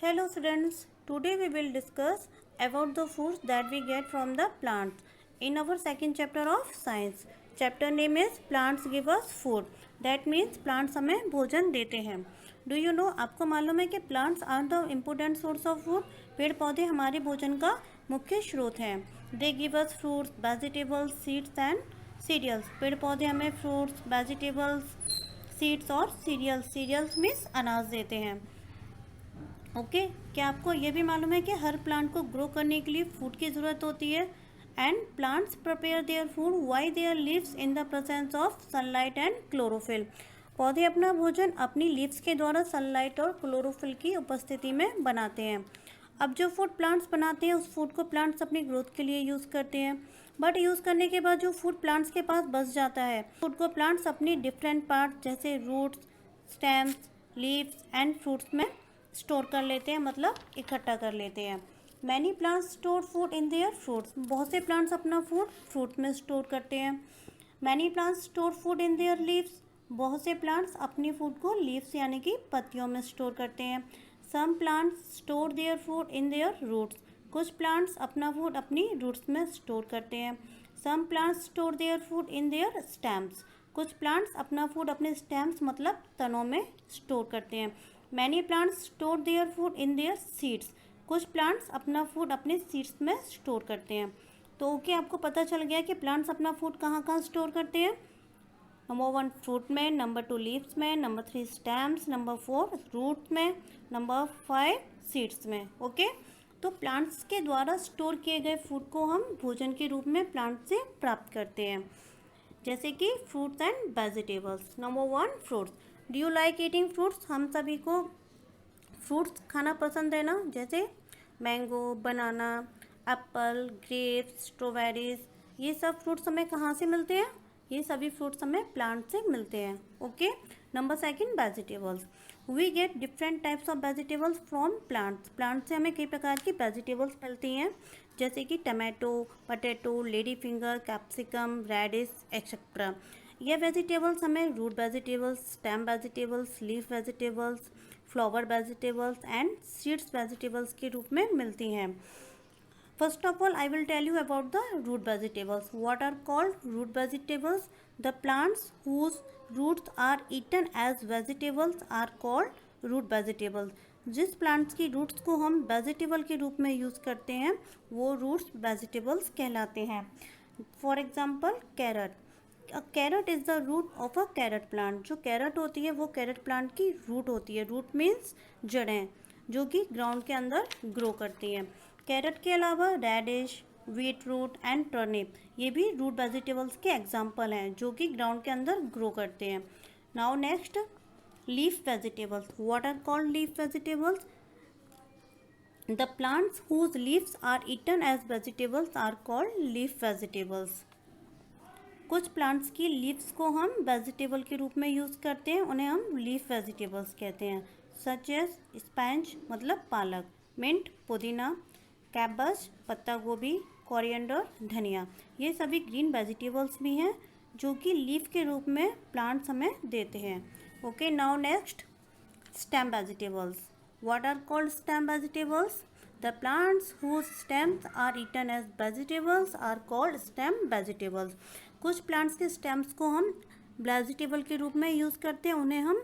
Hello students, today we will discuss about the foods that we get from the plants in our second chapter of science. Chapter name is plants give us food. That means plants हमें भोजन देते हैं. Do you know आपको मालूम है कि plants are the important source of food. पेड़ पौधे हमारे भोजन का मुख्य स्रोत हैं. They give us fruits, vegetables, seeds and cereals. पेड़ पौधे हमें fruits, vegetables, seeds और cereals मीन्स अनाज देते हैं. ओके क्या आपको ये भी मालूम है कि हर प्लांट को ग्रो करने के लिए फूड की ज़रूरत होती है. And plants prepare their food Y there leaves in the presence of sunlight and chlorophyll. पौधे अपना भोजन अपनी लीव्स के द्वारा सनलाइट और क्लोरोफिल की उपस्थिति में बनाते हैं. अब जो फूड प्लांट्स बनाते हैं उस फूड को प्लांट्स अपनी ग्रोथ के लिए यूज़ करते हैं. बट यूज़ करने के बाद जो फूड प्लांट्स के पास बच जाता है फूड को प्लांट्स अपनी डिफरेंट पार्ट जैसे roots, stems, leaves and fruits में स्टोर कर लेते हैं, मतलब इकट्ठा कर लेते हैं. Many plants store food in their fruits. बहुत से प्लांट्स अपना फूड फ्रूट में स्टोर करते हैं. Many plants store food in there leaves. बहुत से प्लांट्स अपनी फूड को लीव्स यानी कि पत्तियों में स्टोर करते हैं. Some plants store their food in their roots. कुछ प्लांट्स अपना फूड अपनी रूट्स में स्टोर करते हैं. Some plants store their food in their stems. कुछ प्लांट्स अपना फूड अपने स्टेम्स मतलब तनों में स्टोर करते हैं. Many plants store their food in their seeds. कुछ प्लांट्स अपना फूड अपने सीड्स में स्टोर करते हैं. तो ओके आपको पता चल गया कि प्लांट्स अपना फूड कहाँ कहाँ स्टोर करते हैं. नंबर 1 फ्रूट में, नंबर 2 लीव्स में, नंबर 3 स्टेम्स, नंबर 4 रूट में, नंबर 5 सीड्स में. ओके तो प्लांट्स के द्वारा स्टोर किए गए फूड को हम भोजन के रूप में प्लांट से प्राप्त करते हैं, जैसे कि fruits and vegetables. Number 1 fruits. Do you like eating fruits. हम सभी को फ्रूट्स खाना पसंद है ना, जैसे मैंगो, बनाना, एप्पल, ग्रेप्स, स्ट्रॉबेरीज. ये सब फ्रूट्स हमें कहाँ से मिलते हैं. ये सभी फ्रूट्स हमें प्लांट से मिलते हैं. Okay number 2 vegetables. We get different types of vegetables from plants. Plant से हमें कई प्रकार की वेजिटेबल्स मिलती हैं, जैसे कि tomato, potato, lady finger, capsicum, radish etcetera. ये वेजिटेबल्स हमें root vegetables, stem vegetables, leaf vegetables, flower vegetables and seeds vegetables के रूप में मिलती हैं. First of all I will tell you about the root vegetables. What are called root vegetables. The plants whose roots are eaten as vegetables are called root vegetables. जिस plants की roots को हम vegetable के रूप में use करते हैं वो रूट्स वेजिटेबल्स कहलाते हैं. For example carrot. Carrot is the root of a carrot plant. जो कैरट होती है वो कैरट प्लांट की रूट होती है. रूट मीन्स जड़ें, जो कि ग्राउंड के अंदर ग्रो करती हैं. कैरट के अलावा radish, beet root and turnip ये भी रूट वेजिटेबल्स के एग्जाम्पल हैं जो कि ग्राउंड के अंदर ग्रो करते हैं. Now next leaf vegetables. What are called leaf vegetables. The plants whose leaves are eaten as vegetables are called leaf vegetables. कुछ प्लांट्स की लीव्स को हम वेजिटेबल के रूप में यूज़ करते हैं, उन्हें हम लीफ वेजिटेबल्स कहते हैं. सच एज स्पैंच मतलब पालक, मिंट पुदीना, कैबेज पत्ता गोभी, कोरिएंडर धनिया. ये सभी ग्रीन वेजिटेबल्स भी हैं जो कि लीफ के रूप में प्लांट्स हमें देते हैं. Okay now next stem vegetables. What are called stem vegetables. The plants whose stems are eaten as vegetables are called stem vegetables. कुछ प्लांट्स के स्टेम्स को हम वेजिटेबल के रूप में यूज़ करते हैं, उन्हें हम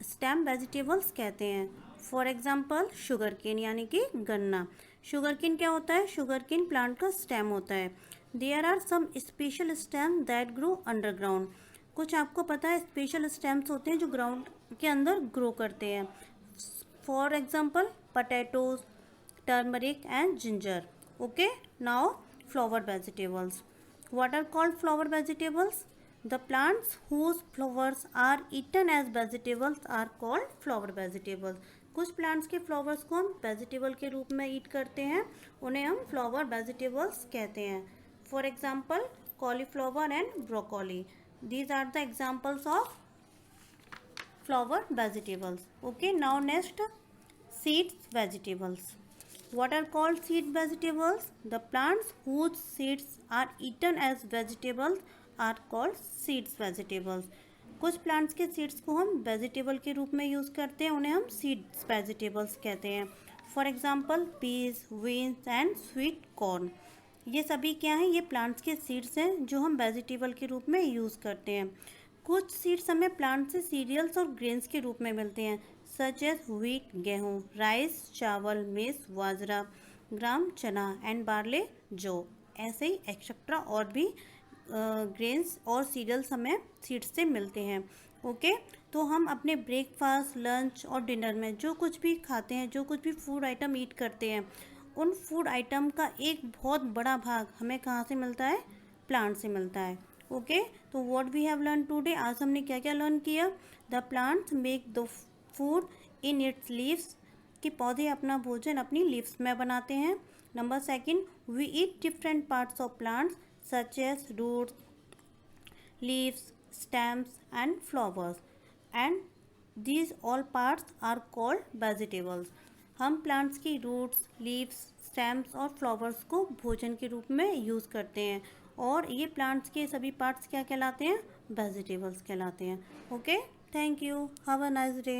स्टेम वेजिटेबल्स कहते हैं. फॉर एग्जांपल शुगर केन यानी कि गन्ना. शुगर केन क्या होता है. शुगर केन प्लांट का स्टेम होता है. There are some special stem that grow underground. कुछ आपको पता है स्पेशल स्टेम्स होते हैं जो ग्राउंड के अंदर ग्रो करते हैं. For example potatoes, turmeric and ginger. Okay now flower vegetables. What are called flower vegetables? The plants whose flowers are eaten as vegetables are called flower vegetables. कुछ plants के flowers को हम vegetable के रूप में ईट करते हैं, उन्हें हम फ्लावर वेजिटेबल्स कहते हैं. For example cauliflower and broccoli. These are the examples of flower vegetables. Okay now next seeds vegetables. What are called seed vegetables? The plants whose seeds are eaten as vegetables are called seeds vegetables. कुछ plants के seeds को हम vegetable के रूप में use करते हैं, उन्हें हम सीड्स वेजिटेबल्स कहते हैं. For example peas, beans and sweet corn. ये सभी क्या हैं? ये प्लांट्स के सीड्स हैं जो हम वेजिटेबल के रूप में यूज़ करते हैं। कुछ सीड्स हमें प्लांट से सीरियल्स और ग्रेन्स के रूप में मिलते हैं, सच एज व्हीट गेहूँ, राइस चावल, मेस बाजरा, ग्राम चना एंड बार्ले जौ। ऐसे ही एक्सेट्रा और भी ग्रेन्स और सीरियल्स हमें सीड्स से मिलते हैं। ओके, तो हम अपने ब्रेकफास्ट, लंच और डिनर में जो कुछ भी खाते हैं, जो कुछ भी फूड आइटम ईट करते हैं, उन फूड आइटम का एक बहुत बड़ा भाग हमें कहाँ से मिलता है? प्लांट से मिलता है। ओके, तो what we have learn today, आज हमने क्या क्या लर्न किया? The plants make the food in its leaves, कि पौधे अपना भोजन अपनी लीव्स में बनाते हैं। Number second, we eat different parts of plants such as roots, leaves, stems and flowers, and these all parts are called vegetables. हम plants की रूट्स, लीव्स, स्टेम्स और फ्लावर्स को भोजन के रूप में यूज़ करते हैं, और ये प्लांट्स के सभी पार्ट्स क्या कहलाते हैं? वेजिटेबल्स कहलाते हैं। Okay, thank you, have a nice day.